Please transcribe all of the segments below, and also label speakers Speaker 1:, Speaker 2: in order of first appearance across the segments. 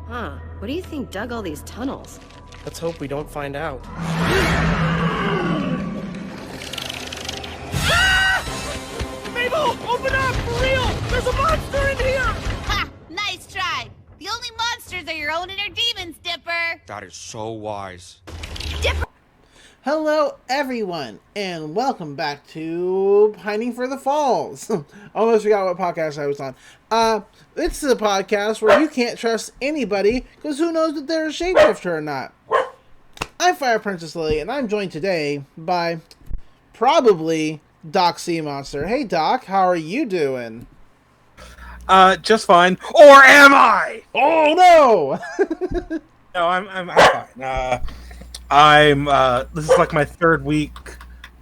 Speaker 1: Huh. What do you think dug all these tunnels?
Speaker 2: Let's hope we don't find out.
Speaker 3: Mabel, open up! For real! There's a monster in here!
Speaker 4: Ha! Nice try! The only monsters are your own inner demons, Dipper!
Speaker 5: That is so wise.
Speaker 4: Dipper!
Speaker 6: Hello, everyone, and welcome back to Pining for the Falls. Almost forgot what podcast I was on. It's the podcast where you can't trust anybody, because who knows if they're a shapeshifter or not. I'm Fire Princess Lily, and I'm joined today by probably Doc Sea Monster. Hey, Doc, how are you doing?
Speaker 2: Just fine. Or am I?
Speaker 6: Oh, no!
Speaker 2: No, I'm fine. This is like my third week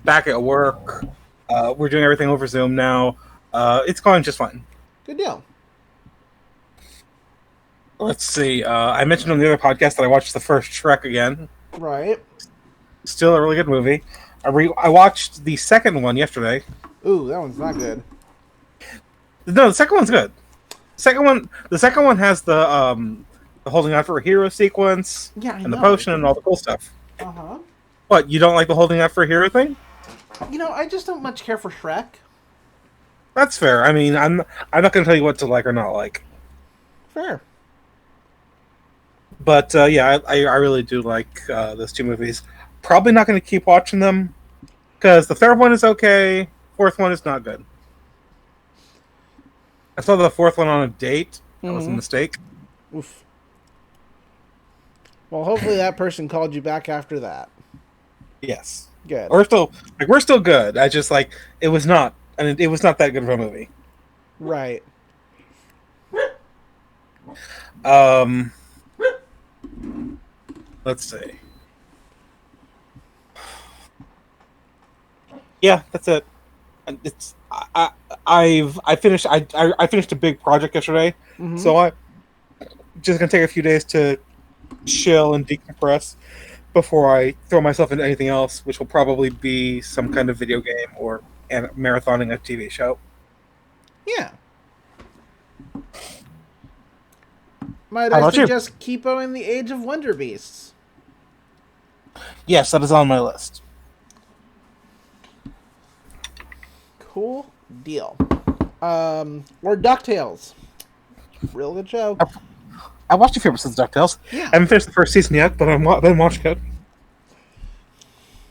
Speaker 2: back at work. We're doing everything over Zoom now. It's going just fine.
Speaker 6: Good deal.
Speaker 2: Let's see. I mentioned on the other podcast that I watched the first Shrek again.
Speaker 6: Right.
Speaker 2: Still a really good movie. I watched the second one yesterday.
Speaker 6: Ooh, that one's not good.
Speaker 2: No, the second one's good. The second one has the holding out for a hero sequence, and the potion and all the cool stuff.
Speaker 6: Uh-huh.
Speaker 2: What, you don't like the holding out for a hero thing?
Speaker 6: You know, I just don't much care for Shrek.
Speaker 2: That's fair. I mean, I'm not going to tell you what to like or not like.
Speaker 6: Fair.
Speaker 2: But yeah, I really do like those two movies. Probably not going to keep watching them because the third one is okay. Fourth one is not good. I saw the fourth one on a date. That was a mistake.
Speaker 6: Oof. Well, hopefully that person called you back after that.
Speaker 2: Yes.
Speaker 6: Good.
Speaker 2: We're still good. I just it was not that good of a movie.
Speaker 6: Right.
Speaker 2: Let's see. Yeah, that's it. It's I finished a big project yesterday, so I'm just gonna take a few days to chill and decompress before I throw myself into anything else, which will probably be some kind of video game or marathoning a TV show.
Speaker 6: Yeah. Might I suggest Kipo in the Age of Wonder Beasts?
Speaker 2: Yes, that is on my list.
Speaker 6: Cool deal. Or DuckTales. Real good show.
Speaker 2: I watched your favorite since DuckTales.
Speaker 6: Yeah.
Speaker 2: I haven't finished the first season yet, but I've been watching it.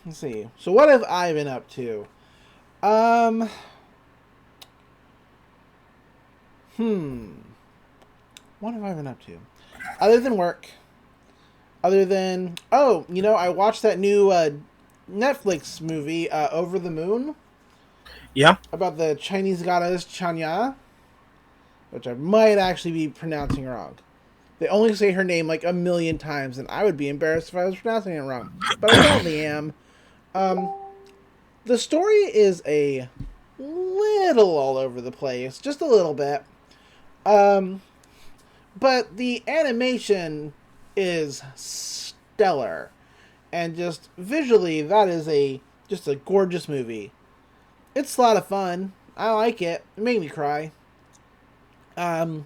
Speaker 6: Let's see. So what have I been up to? What have I been up to? Other than work. Other than... Oh, you know, I watched that new Netflix movie, Over the Moon.
Speaker 2: Yeah.
Speaker 6: About the Chinese goddess Chanya. Which I might actually be pronouncing wrong. They only say her name like 1,000,000 times, and I would be embarrassed if I was pronouncing it wrong. But I probably am. The story is a little all over the place. Just a little bit. But the animation is stellar. And just visually, that is just a gorgeous movie. It's a lot of fun. I like it. It made me cry. I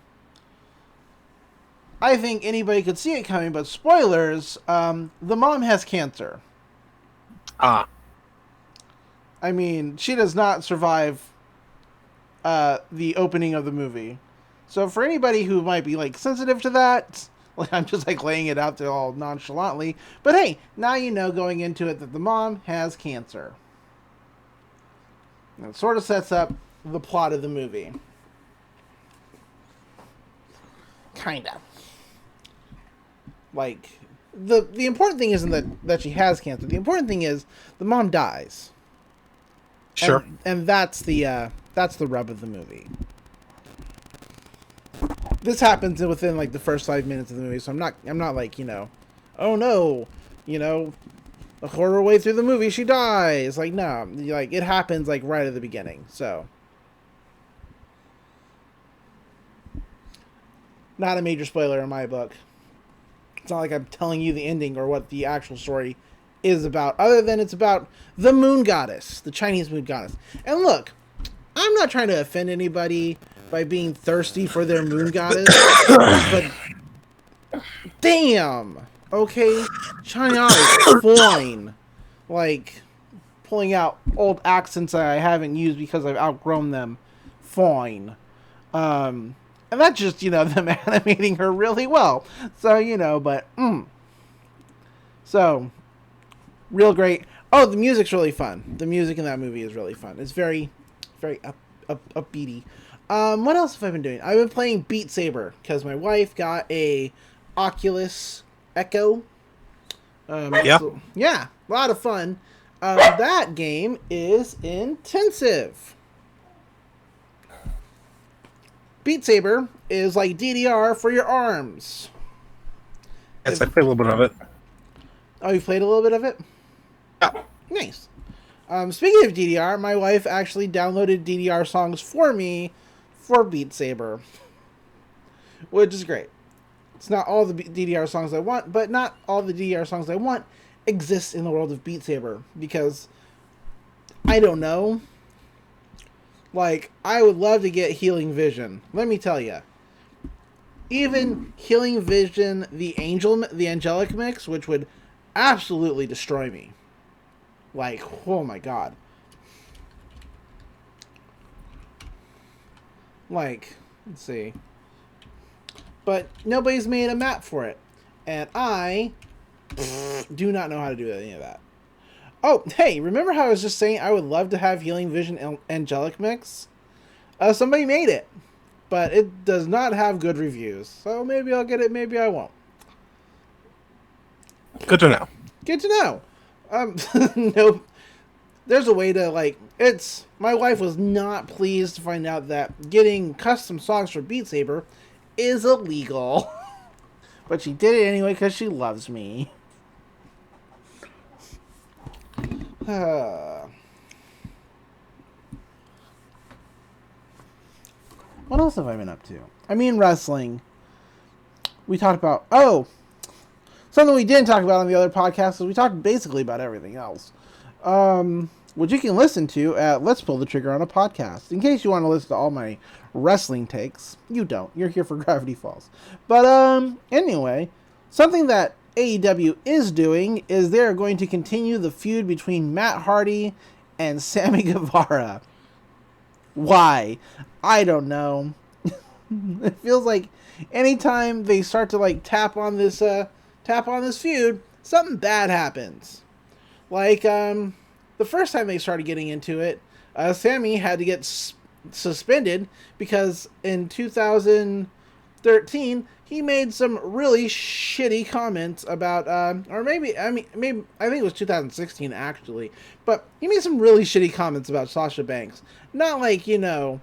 Speaker 6: think anybody could see it coming, but spoilers, the mom has cancer.
Speaker 2: Ah.
Speaker 6: I mean, she does not survive the opening of the movie. So for anybody who might be sensitive to that, I'm just laying it out there all nonchalantly. But hey, now you know going into it that the mom has cancer. And it sort of sets up the plot of the movie. Kinda. The important thing isn't that she has cancer. The important thing is the mom dies.
Speaker 2: Sure.
Speaker 6: And that's the rub of the movie. This happens within the first 5 minutes of the movie, so I'm not oh no, a quarter way through the movie she dies. No, it happens right at the beginning. So not a major spoiler in my book. It's not like I'm telling you the ending or what the actual story is about, other than it's about the moon goddess, the Chinese moon goddess. And look, I'm not trying to offend anybody by being thirsty for their moon goddess, but Damn! Okay, China is fine. Like, pulling out old accents that I haven't used because I've outgrown them. Fine. And that's just, them animating her really well. So, So, real great. Oh, the music's really fun. The music in that movie is really fun. It's very, very upbeaty. What else have I been doing? I've been playing Beat Saber because my wife got a Oculus Echo. Yeah, a lot of fun. That game is intensive. Beat Saber is like DDR for your arms.
Speaker 2: Yes, I played a little bit of it.
Speaker 6: Oh, you played a little bit of it?
Speaker 2: Yeah.
Speaker 6: Nice. Speaking of DDR, my wife actually downloaded DDR songs for me for Beat Saber, which is great. It's not all the DDR songs I want, but not all the DDR songs I want exist in the world of Beat Saber, because I don't know. Like, I would love to get Healing Vision. Let me tell you. Even Healing Vision, the angelic mix, which would absolutely destroy me. Like, oh my god. Like, let's see. But nobody's made a map for it. And I do not know how to do any of that. Oh, hey, remember how I was just saying I would love to have Healing Vision Angelic Mix? Somebody made it. But it does not have good reviews. So maybe I'll get it, maybe I won't.
Speaker 2: Good to know.
Speaker 6: Good to know. No, there's a way to, like, my wife was not pleased to find out that getting custom songs for Beat Saber is illegal. But she did it anyway because she loves me. What else have I been up to? I mean, wrestling. We talked about... Oh! Something we didn't talk about on the other podcast is we talked basically about everything else. Which you can listen to at Let's Pull the Trigger on a Podcast. In case you want to listen to all my wrestling takes. You don't. You're here for Gravity Falls. But, anyway, something that AEW is doing is they're going to continue the feud between Matt Hardy and Sammy Guevara. Why? I don't know. It feels like anytime they start to, like, tap on this feud, something bad happens. Like, the first time they started getting into it, Sammy had to get suspended because in 2013 he made some really shitty comments about, or maybe I think it was 2016 actually, but he made some really shitty comments about Sasha Banks. Not like, he didn't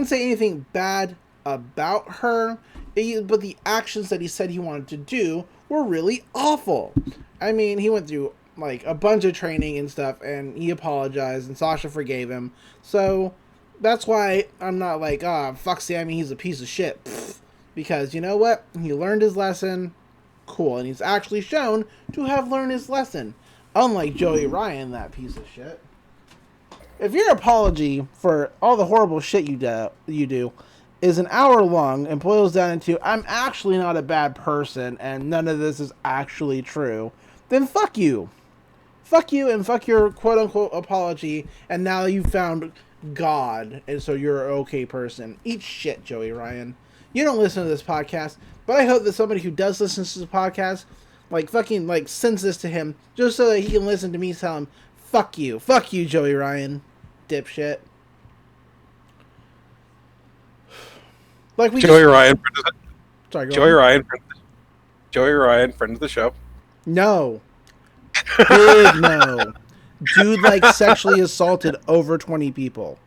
Speaker 6: say anything bad about her, but the actions that he said he wanted to do were really awful. I mean, he went through like a bunch of training and stuff, and he apologized, and Sasha forgave him. So that's why I'm not like, fuck Sammy, he's a piece of shit. Pfft. Because you know what? He learned his lesson. Cool. And he's actually shown to have learned his lesson. Unlike Joey Ryan, that piece of shit. If your apology for all the horrible shit you do is an hour long and boils down into, I'm actually not a bad person and none of this is actually true, then fuck you. Fuck you and fuck your quote-unquote apology, and now you've found God, and so you're an okay person. Eat shit, Joey Ryan. You don't listen to this podcast, but I hope that somebody who does listen to this podcast, fucking sends this to him, just so that he can listen to me tell him, fuck you, Joey Ryan, dipshit.
Speaker 2: Joey Ryan, friend of the show.
Speaker 6: No. Big no. Dude, sexually assaulted over 20 people.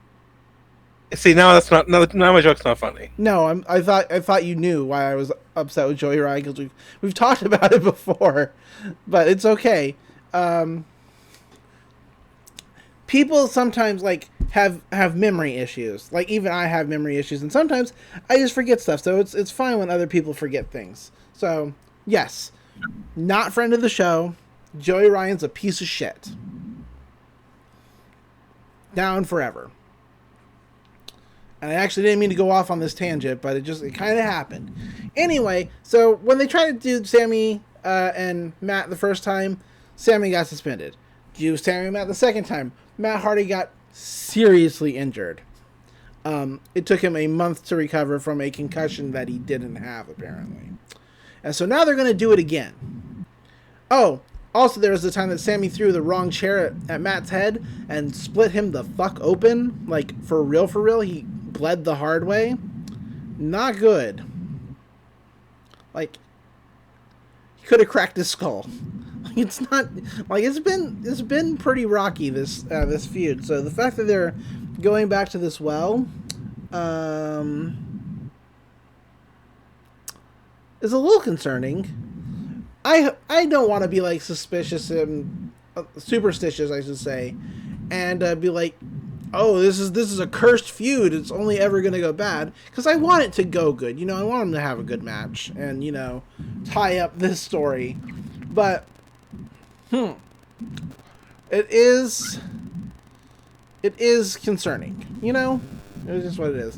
Speaker 2: See, now my joke's not funny.
Speaker 6: No, I thought you knew why I was upset with Joey Ryan, because we've talked about it before, but it's okay. People sometimes have memory issues. Even I have memory issues, and sometimes I just forget stuff. So it's fine when other people forget things. So yes, not friend of the show. Joey Ryan's a piece of shit. Down forever. And I actually didn't mean to go off on this tangent, but it kind of happened. Anyway, so when they tried to do Sammy and Matt the first time, Sammy got suspended. Do Sammy and Matt the second time, Matt Hardy got seriously injured. It took him a month to recover from a concussion that he didn't have, apparently. And so now they're going to do it again. Oh, also there was the time that Sammy threw the wrong chair at Matt's head and split him the fuck open. Like, for real, he bled the hard way. Not good. Like, he could have cracked his skull. It's not like it's been pretty rocky this feud. So the fact that they're going back to this well is a little concerning. I don't want to be like suspicious and superstitious, I should say, and be like, oh, this is a cursed feud. It's only ever going to go bad, because I want it to go good. You know, I want them to have a good match and, you know, tie up this story. But it is concerning, you know? It's just what it is.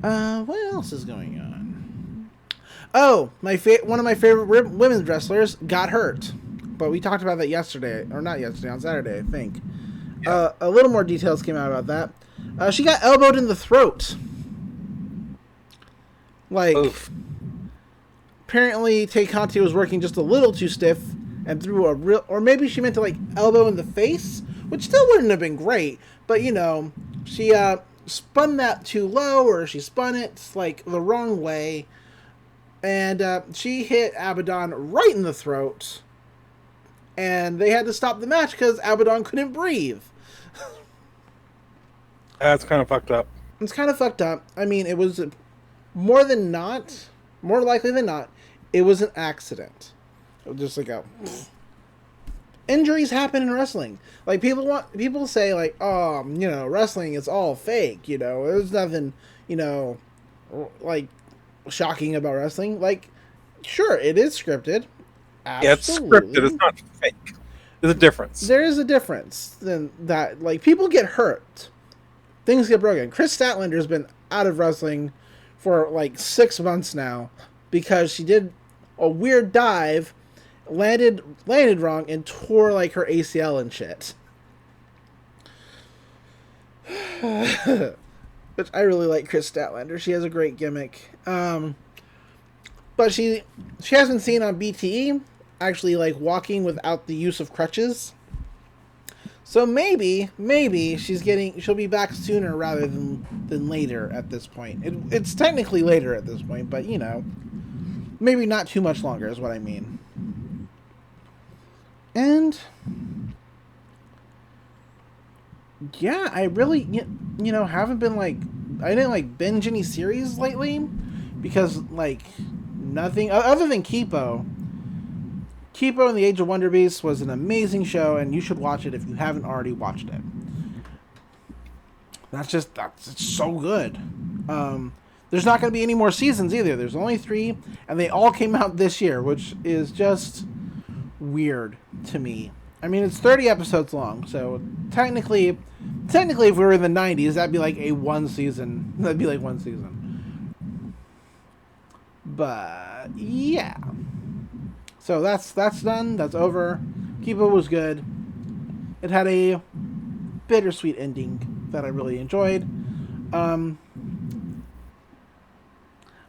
Speaker 6: What else is going on? Oh, one of my favorite women's wrestlers got hurt. But we talked about that yesterday, or not yesterday, on Saturday, I think. Yeah. A little more details came out about that. She got elbowed in the throat. Like, oof. Apparently Tay Conti was working just a little too stiff and threw a real, or maybe she meant to like elbow in the face, which still wouldn't have been great, but you know, she spun that too low, or she spun it like the wrong way, and she hit Abaddon right in the throat, and they had to stop the match because Abaddon couldn't breathe.
Speaker 2: That's kind of fucked up.
Speaker 6: It's kind of fucked up. I mean, it was more likely than not, it was an accident. Just like injuries happen in wrestling. Like, people say like, oh, you know, wrestling is all fake. You know, there's nothing, you know, like shocking about wrestling. Like, sure, it is scripted. Absolutely.
Speaker 2: Yeah, it's scripted. It's not fake. There's a difference. There
Speaker 6: is a difference than that. Like, people get hurt, things get broken. Chris Statlander's been out of wrestling for like 6 months now because she did a weird dive, landed wrong, and tore like her ACL and shit. Which I really like Chris Statlander. She has a great gimmick. She has been seen on BTE actually like walking without the use of crutches. So maybe she'll be back sooner rather than later at this point. It's technically later at this point, but you know, maybe not too much longer is what I mean. And yeah, I really, you know, haven't been like, I didn't like binge any series lately because like nothing other than Kipo and the Age of Wonder Beast was an amazing show, and you should watch it if you haven't already watched it. It's so good. There's not going to be any more seasons either. There's only 3, and they all came out this year, which is just weird to me. I mean, it's 30 episodes long, so technically, if we were in the 90s, that'd be like one season. That'd be like one season. But yeah. So that's done. That's over. Kipo was good. It had a bittersweet ending that I really enjoyed.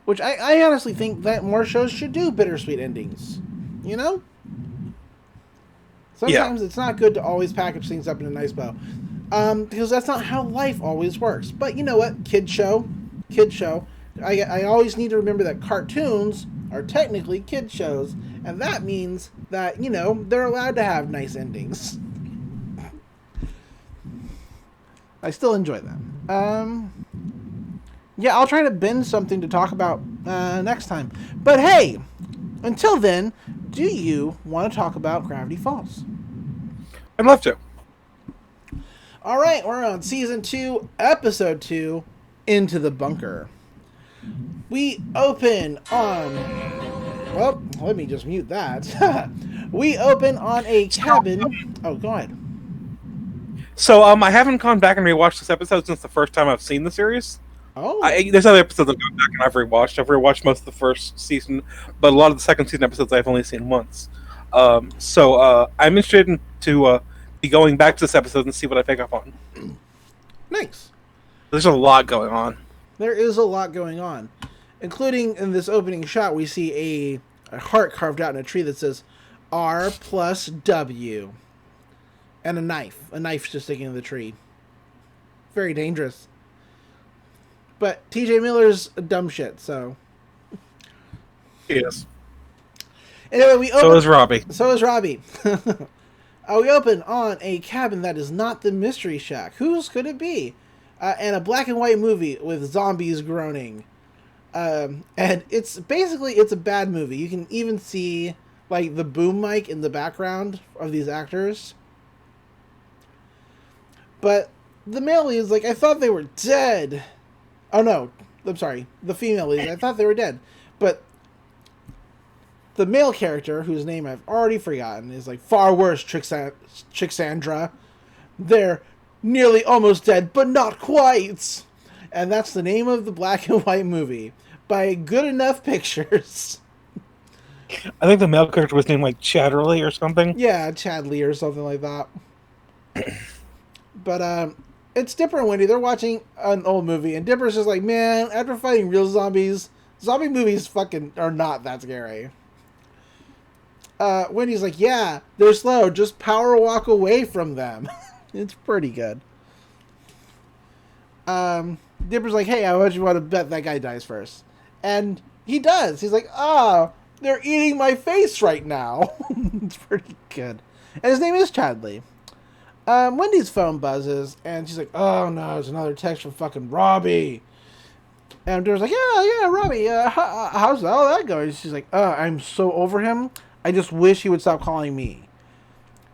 Speaker 6: Which I honestly think that more shows should do bittersweet endings. You know? Sometimes It's not good to always package things up in a nice bow. Because that's not how life always works. But you know what? Kid show. I always need to remember that cartoons are technically kid shows. And that means that, you know, they're allowed to have nice endings. I still enjoy them. Yeah, I'll try to binge something to talk about next time. But hey, until then, do you want to talk about Gravity Falls?
Speaker 2: I'd love to.
Speaker 6: All right, we're on Season 2, Episode 2, Into the Bunker. We open on... Well, let me just mute that. We open on a cabin... Oh, go ahead.
Speaker 2: So, I haven't gone back and rewatched this episode since the first time I've seen the series.
Speaker 6: Oh,
Speaker 2: There's other episodes I've gone back and I've rewatched. I've rewatched most of the first season, but a lot of the second season episodes I've only seen once. So I'm interested in to be going back to this episode and see what I pick up on.
Speaker 6: nice.
Speaker 2: There's a lot going on.
Speaker 6: There is a lot going on, including in this opening shot, we see a heart carved out in a tree that says R plus W. And a knife. A knife's just sticking in the tree. Very dangerous. But TJ Miller's a dumb shit, so.
Speaker 2: Yes.
Speaker 6: Anyway, we open.
Speaker 2: So is Robbie.
Speaker 6: So is Robbie. We open on a cabin that is not the Mystery Shack. Whose could it be? And a black and white movie with zombies groaning. And it's a bad movie. You can even see like the boom mic in the background of these actors. But the male leads, like, I thought they were dead. Oh no, I'm sorry. The female leads, I thought they were dead. But the male character, whose name I've already forgotten, is like far worse, Trixandra. They're nearly almost dead, but not quite. And that's the name of the black and white movie. By Good Enough Pictures.
Speaker 2: I think the male character was named like Chatterley or something.
Speaker 6: Yeah, Chadley or something like that. But it's Dipper and Wendy. They're watching an old movie, and Dipper's just like, man, after fighting real zombies, zombie movies fucking are not that scary. Wendy's like, yeah, they're slow. Just power walk away from them. It's pretty good. Dipper's like, hey, how much you want to bet that guy dies first? And he does. He's like, they're eating my face right now. It's pretty good. And his name is Chadley. Wendy's phone buzzes, and she's like, oh no, it's another text from fucking Robbie. And Dipper's like, yeah, Robbie, how's all that going? She's like, I'm so over him. I just wish he would stop calling me.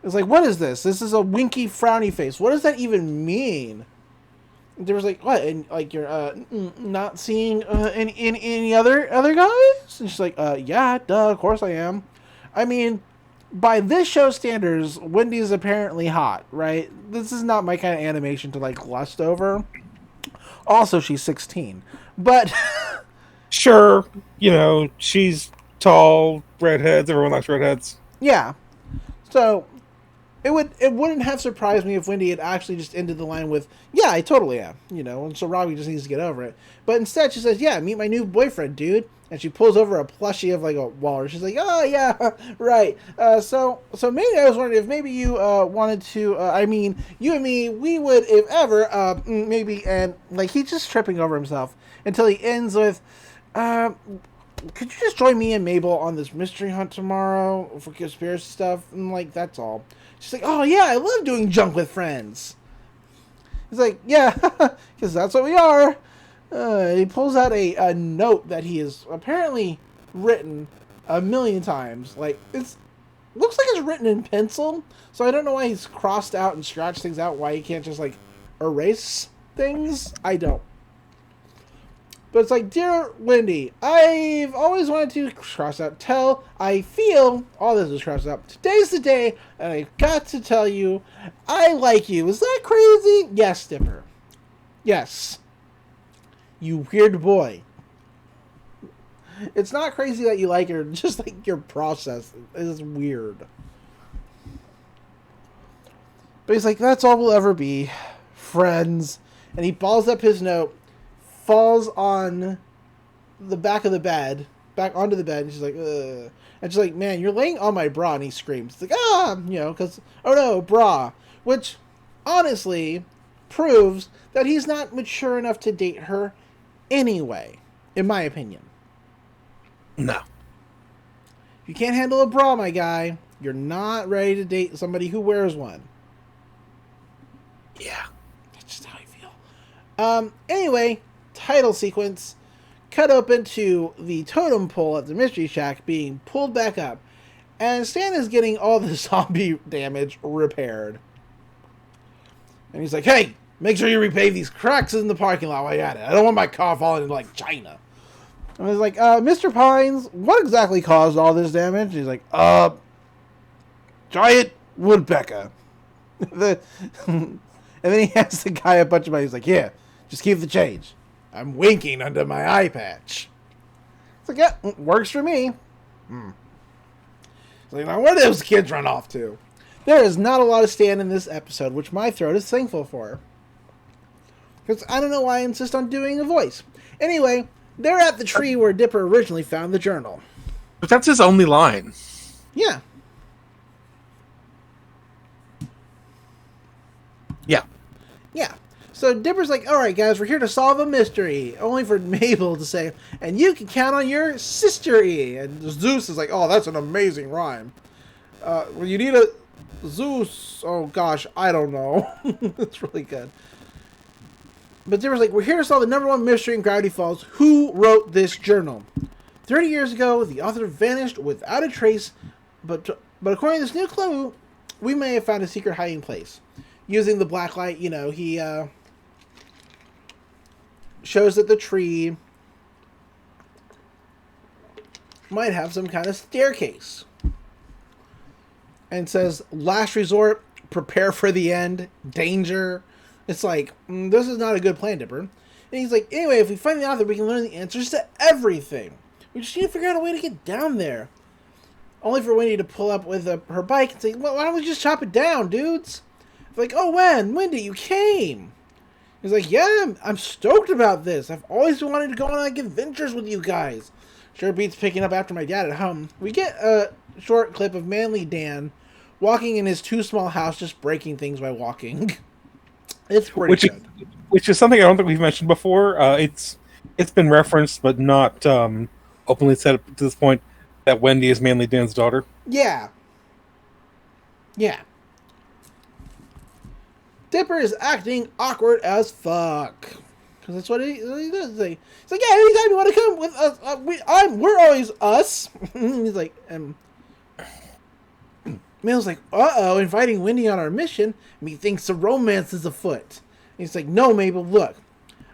Speaker 6: It's like, what is this? This is a winky, frowny face. What does that even mean? There was like, what? And like, you're not seeing any other guys? And she's like, yeah, duh, of course I am. I mean, by this show's standards, Wendy's apparently hot, right? This is not my kind of animation to like lust over. Also, she's 16, but
Speaker 2: sure, she's tall, redheads. Everyone likes redheads.
Speaker 6: Yeah. So it wouldn't have surprised me if Wendy had actually just ended the line with, yeah, I totally am, and so Robbie just needs to get over it. But instead she says, yeah, meet my new boyfriend, dude. And she pulls over a plushie of like a walrus. She's like, oh yeah, right. So maybe I was wondering if maybe you wanted to, you and me, we would, if ever, maybe, and like he's just tripping over himself until he ends with, could you just join me and Mabel on this mystery hunt tomorrow for conspiracy stuff? And like, that's all. She's like, oh yeah, I love doing junk with friends. He's like, yeah, because that's what we are. He pulls out a note that he has apparently written a million times. Like, looks like it's written in pencil. So I don't know why he's crossed out and scratched things out. Why he can't just like erase things. I don't. But it's like, dear Wendy, I've always wanted to cross out, I feel, all this is crossed out. Today's the day, and I've got to tell you, I like you. Is that crazy? Yes, Dipper. Yes. You weird boy. It's not crazy that you like her, just like your process is weird. But he's like, that's all we'll ever be. Friends. And he balls up his note, falls on the back of the bed, back onto the bed, and she's like, ugh. And she's like, man, you're laying on my bra, and he screams. It's like, because, oh no, bra. Which, honestly, proves that he's not mature enough to date her anyway, in my opinion.
Speaker 2: No.
Speaker 6: If you can't handle a bra, my guy, you're not ready to date somebody who wears one.
Speaker 2: Yeah.
Speaker 6: That's just how I feel. Anyway, title sequence, cut open to the totem pole at the Mystery Shack being pulled back up, and Stan is getting all the zombie damage repaired. And he's like, hey, make sure you repave these cracks in the parking lot while you're at it. I don't want my car falling into like China. And he's like, Mr. Pines, what exactly caused all this damage? And he's like, giant woodpecker. And then he hands the guy a bunch of money. He's like, here, just keep the change. I'm winking under my eye patch. It's like, yeah, works for me. It's like, now where do those kids run off to? There is not a lot of Stan in this episode, which my throat is thankful for. Because I don't know why I insist on doing a voice. Anyway, they're at the tree where Dipper originally found the journal.
Speaker 2: But that's his only line.
Speaker 6: Yeah.
Speaker 2: Yeah.
Speaker 6: Yeah. So Dipper's like, alright guys, we're here to solve a mystery. Only for Mabel to say, and you can count on your sister-y. And Zeus is like, oh, that's an amazing rhyme. Well, you need a... Zeus... Oh gosh, I don't know. It's really good. But Dipper's like, we're here to solve the #1 mystery in Gravity Falls. Who wrote this journal? 30 years ago, the author vanished without a trace, but according to this new clue, we may have found a secret hiding place. Using the black light, you know, he shows that the tree might have some kind of staircase. And says, last resort, prepare for the end, danger. It's like, this is not a good plan, Dipper. And he's like, anyway, if we find the author, we can learn the answers to everything. We just need to figure out a way to get down there. Only for Wendy to pull up with her bike and say, well, why don't we just chop it down, dudes? It's like, oh, Wendy, you came. He's like, yeah, I'm stoked about this. I've always wanted to go on like adventures with you guys. Sure beats picking up after my dad at home. We get a short clip of Manly Dan walking in his too small house, just breaking things by walking. It's pretty good.
Speaker 2: Which is something I don't think we've mentioned before. It's been referenced, but not openly said up to this point, that Wendy is Manly Dan's daughter.
Speaker 6: Yeah. Yeah. Dipper is acting awkward as fuck. Because that's what he does. He's like, yeah, anytime you want to come with us, we're always us. He's like, Mil's like, uh-oh, inviting Wendy on our mission. Methinks a romance is afoot. And he's like, no, Mabel, look.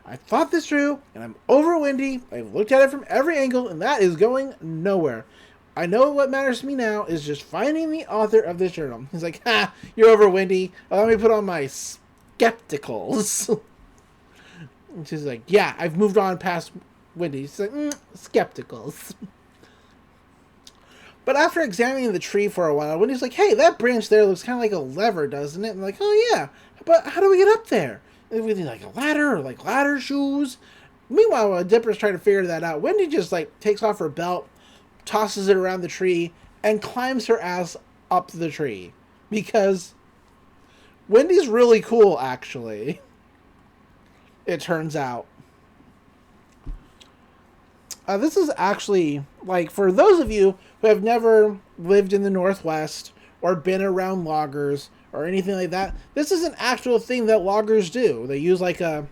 Speaker 6: I thought this through, and I'm over Wendy. I've looked at it from every angle, and that is going nowhere. I know what matters to me now is just finding the author of this journal. He's like, ha, you're over Wendy. Let me put on my skepticals. And she's like, yeah, I've moved on past Wendy. She's like, skepticals. But after examining the tree for a while, Wendy's like, hey, that branch there looks kind of like a lever, doesn't it? And I'm like, oh, yeah. But how do we get up there? If we need like a ladder or like ladder shoes. Meanwhile, while Dipper's trying to figure that out, Wendy just like takes off her belt, tosses it around the tree, and climbs her ass up the tree. Because Wendy's really cool, actually. It turns out. This is actually, like, for those of you who have never lived in the Northwest or been around loggers or anything like that, this is an actual thing that loggers do. They use, like, a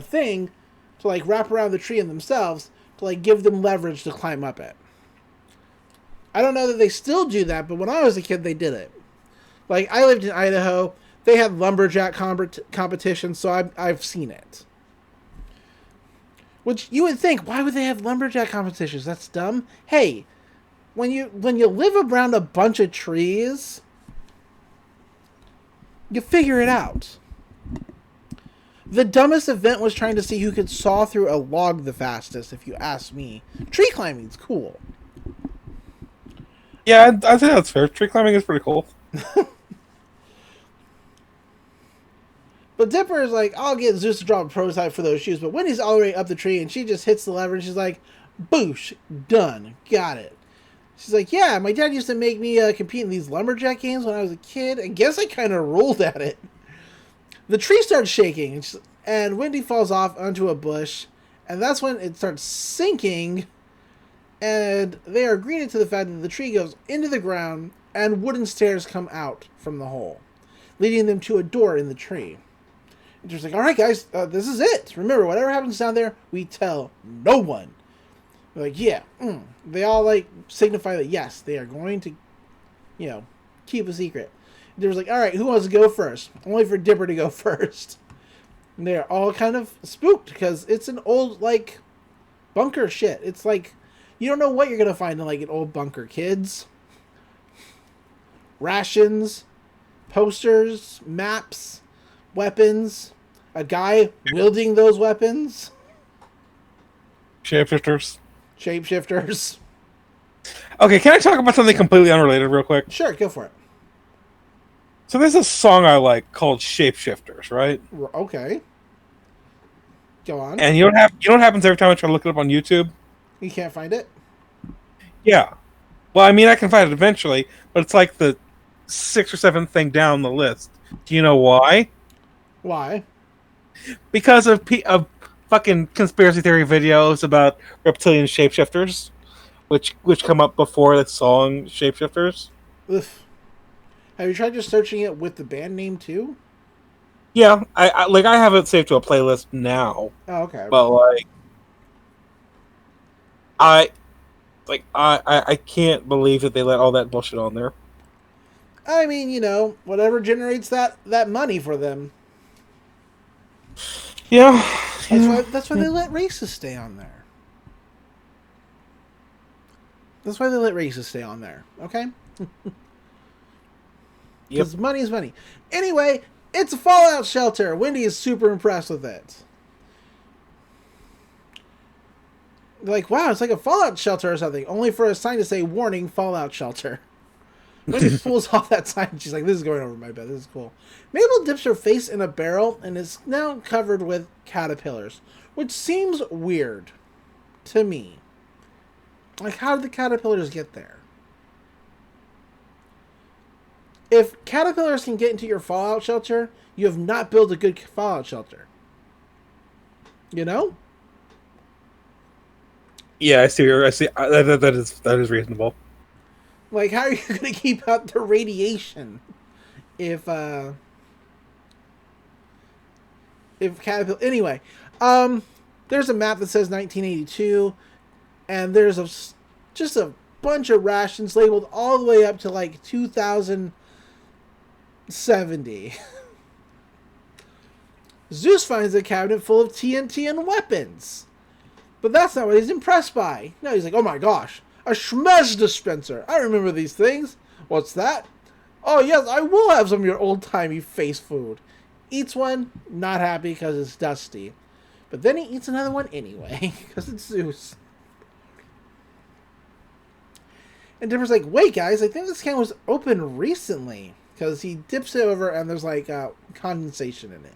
Speaker 6: thing to, like, wrap around the tree in themselves to, like, give them leverage to climb up it. I don't know that they still do that, but when I was a kid, they did it. Like, I lived in Idaho. They had lumberjack competitions, so I've seen it. Which you would think, why would they have lumberjack competitions? That's dumb. Hey, when you live around a bunch of trees, you figure it out. The dumbest event was trying to see who could saw through a log the fastest, if you ask me. Tree climbing's cool.
Speaker 2: Yeah, I think that's fair. Tree climbing is pretty cool.
Speaker 6: But Dipper is like, I'll get Zeus to drop a prototype for those shoes. But Wendy's already up the tree, and she just hits the lever, and she's like, boosh, done, got it. She's like, yeah, my dad used to make me compete in these lumberjack games when I was a kid. I guess I kind of rolled at it. The tree starts shaking, and Wendy falls off onto a bush, and that's when it starts sinking, and they are greeted to the fact that the tree goes into the ground, and wooden stairs come out from the hole, leading them to a door in the tree. And she's like, all right, guys, this is it. Remember, whatever happens down there, we tell no one. They're like, yeah. They all, like, signify that, yes, they are going to, you know, keep a secret. And Dipper's like, all right, who wants to go first? Only for Dipper to go first. And they're all kind of spooked because it's an old, like, bunker shit. It's like, you don't know what you're going to find in, like, an old bunker, kids. Rations, posters, maps, weapons, a guy wielding those weapons.
Speaker 2: Shapeshifters.
Speaker 6: Shapeshifters.
Speaker 2: Okay, can I talk about something completely unrelated real quick?
Speaker 6: Sure, go for it.
Speaker 2: So there's a song I like called Shapeshifters, right?
Speaker 6: Okay. Go on.
Speaker 2: And you know what happens every time I try to look it up on YouTube?
Speaker 6: You can't find it?
Speaker 2: Yeah. Well, I mean, I can find it eventually, but it's like the 6th or 7th thing down the list. Do you know why?
Speaker 6: Why?
Speaker 2: Because of fucking conspiracy theory videos about reptilian shapeshifters, which come up before the song Shapeshifters.
Speaker 6: Ugh. Have you tried just searching it with the band name too?
Speaker 2: Yeah, I have it saved to a playlist now,
Speaker 6: Oh, okay.
Speaker 2: but I can't believe that they let all that bullshit on there.
Speaker 6: I mean, whatever generates that money for them.
Speaker 2: Yeah,
Speaker 6: That's why they let racists stay on there. That's why they let racists stay on there. Okay. Because money is money. Anyway, it's a fallout shelter. Wendy is super impressed with it. Like, wow, it's like a fallout shelter or something. Only for a sign to say, warning, fallout shelter. Wendy pulls off that sign. She's like, this is going over my bed. This is cool. Mabel dips her face in a barrel and is now covered with caterpillars. Which seems weird to me. Like, how did the caterpillars get there? If caterpillars can get into your fallout shelter, you have not built a good fallout shelter. You know?
Speaker 2: Yeah, I see. That is reasonable.
Speaker 6: Like, how are you going to keep out the radiation if caterpillar? Anyway, there's a map that says 1982, and there's just a bunch of rations labeled all the way up to like 2070. Zeus finds a cabinet full of TNT and weapons. But that's not what he's impressed by. No, he's like, oh my gosh, a Schmez dispenser. I remember these things. What's that? Oh yes, I will have some of your old-timey face food. Eats one, not happy because it's dusty. But then he eats another one anyway, because it's Zeus. And Dipper's like, wait guys, I think this can was opened recently. Because he dips it over and there's like condensation in it.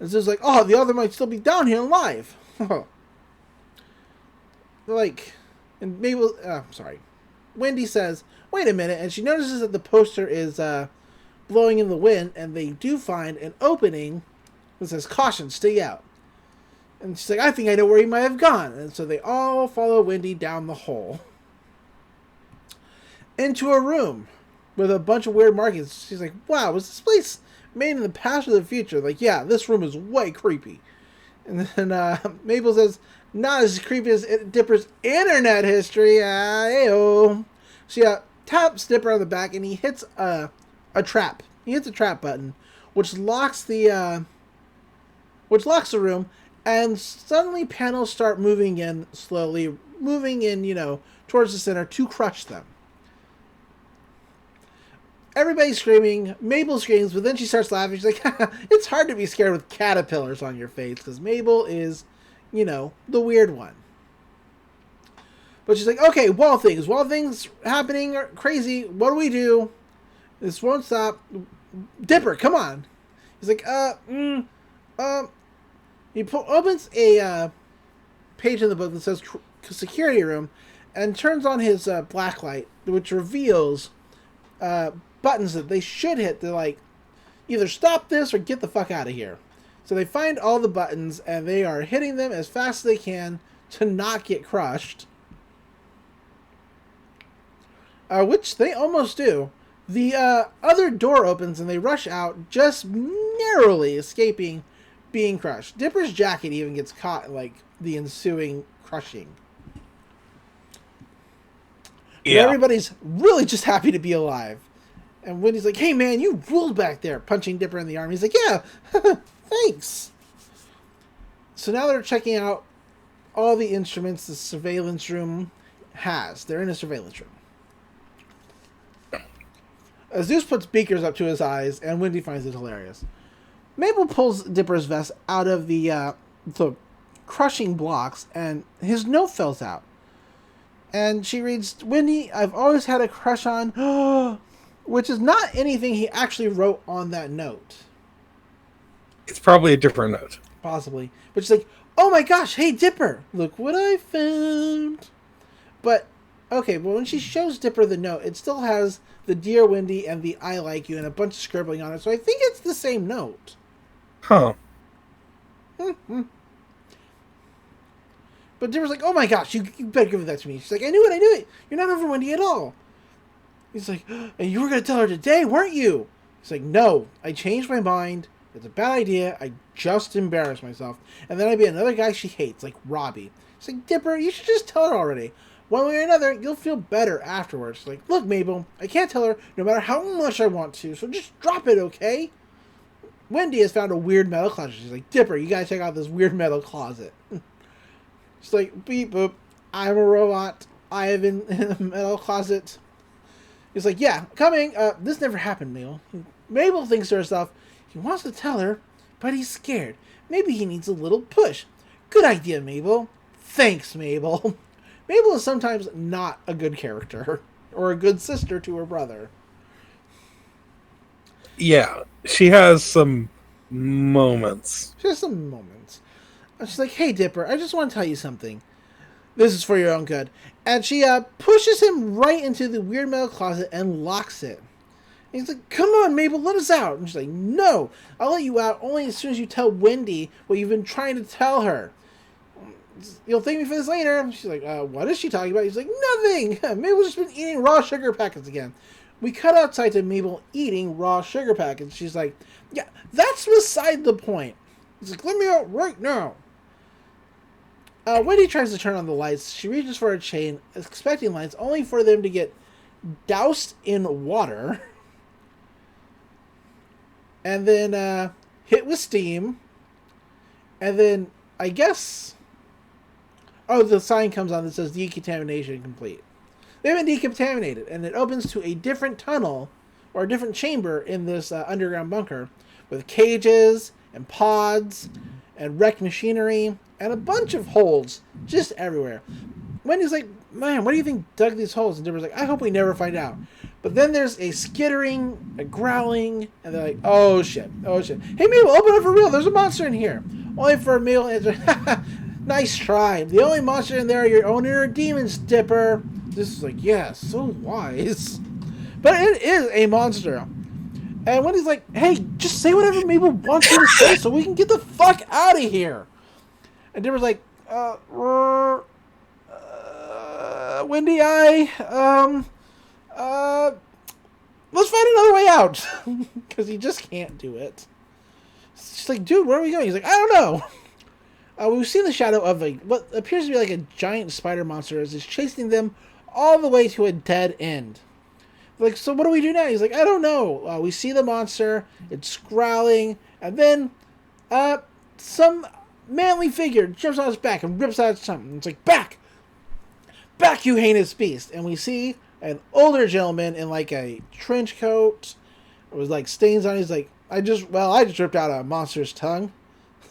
Speaker 6: And Zeus is like, oh, the other might still be down here alive. Like, and Mabel, sorry. Wendy says, wait a minute, and she notices that the poster is blowing in the wind, and they do find an opening that says, caution, stay out. And she's like, I think I know where he might have gone. And so they all follow Wendy down the hole. Into a room with a bunch of weird markings. She's like, wow, was this place made in the past or the future? Like, yeah, this room is way creepy. And then Mabel says, not as creepy as Dipper's internet history. Ayo. She taps Dipper on the back, and he hits a trap. He hits a trap button, which locks the room, and suddenly panels start moving in slowly, towards the center to crush them. Everybody's screaming. Mabel screams, but then she starts laughing. She's like, it's hard to be scared with caterpillars on your face, because Mabel is, the weird one. But she's like, okay, wall things happening are crazy. What do we do? This won't stop. Dipper, come on. He's like, he opens a page in the book that says security room, and turns on his blacklight, which reveals buttons that they should hit to, like, either stop this or get the fuck out of here. So they find all the buttons, and they are hitting them as fast as they can to not get crushed. Which they almost do. The other door opens, and they rush out, just narrowly escaping being crushed. Dipper's jacket even gets caught in, like, the ensuing crushing. Yeah. But everybody's really just happy to be alive. And Wendy's like, hey man, you ruled back there, punching Dipper in the arm. He's like, yeah, thanks. So now they're checking out all the instruments the surveillance room has. They're in a surveillance room. Zeus puts beakers up to his eyes, and Wendy finds it hilarious. Mabel pulls Dipper's vest out of the crushing blocks, and his note falls out. And she reads, Wendy, I've always had a crush on, which is not anything he actually wrote on that note.
Speaker 2: It's probably a different note.
Speaker 6: Possibly. But she's like, oh my gosh, hey Dipper, look what I found. But, okay, but when she shows Dipper the note, it still has the Dear Wendy and the I like you and a bunch of scribbling on it, so I think it's the same note.
Speaker 2: Huh.
Speaker 6: Mm-hmm. But Dipper's like, oh my gosh, you better give that to me. She's like, I knew it. You're not over Wendy at all. He's like, and you were going to tell her today, weren't you? He's like, no, I changed my mind. It's a bad idea. I just embarrassed myself. And then I'd be another guy she hates, like Robbie. She's like, Dipper, you should just tell her already. One way or another, you'll feel better afterwards. She's like, look, Mabel, I can't tell her no matter how much I want to, so just drop it, okay? Wendy has found a weird metal closet. She's like, Dipper, you gotta check out this weird metal closet. She's like, beep boop, I'm a robot. I have been in a metal closet. He's like, yeah, coming. This never happened, Mabel. Mabel thinks to herself, he wants to tell her, but he's scared. Maybe he needs a little push. Good idea, Mabel. Thanks, Mabel. Mabel is sometimes not a good character or a good sister to her brother.
Speaker 2: Yeah, she has some moments.
Speaker 6: She has some moments. She's like, hey, Dipper, I just want to tell you something. This is for your own good. And she pushes him right into the weird metal closet and locks it. And he's like, come on, Mabel, let us out. And she's like, no, I'll let you out only as soon as you tell Wendy what you've been trying to tell her. You'll thank me for this later. And she's like, what is she talking about? He's like, nothing. Mabel's just been eating raw sugar packets again. We cut outside to Mabel eating raw sugar packets. She's like, yeah, that's beside the point. He's like, let me out right now. Wendy tries to turn on the lights. She reaches for a chain, expecting lights, only for them to get doused in water. And then hit with steam. And then, I guess... Oh, the sign comes on that says decontamination complete. They've been decontaminated, and it opens to a different tunnel, or a different chamber in this underground bunker, with cages, and pods, and wrecked machinery, and a bunch of holes just everywhere. Wendy's like, man, what do you think dug these holes? And Dipper's like, I hope we never find out. But then there's a skittering, a growling, and they're like, oh shit. Hey, Mabel, open up for real. There's a monster in here. Only for Mabel to answer, nice try. The only monster in there are your own inner demons, Dipper. This is like, yeah, so wise. But it is a monster. And Wendy's like, hey, just say whatever Mabel wants you to say so we can get the fuck out of here. And Dipper's like, Wendy, let's find another way out. Because he just can't do it. She's like, dude, where are we going? He's like, I don't know. We've seen the shadow of what appears to be like a giant spider monster as it's chasing them all the way to a dead end. Like, so what do we do now? He's like, I don't know. We see the monster, it's growling, and then some manly figure jumps on his back and rips out something. It's like, back, you heinous beast. And we see an older gentleman in like a trench coat with like stains on. He's like, I just ripped out a monster's tongue.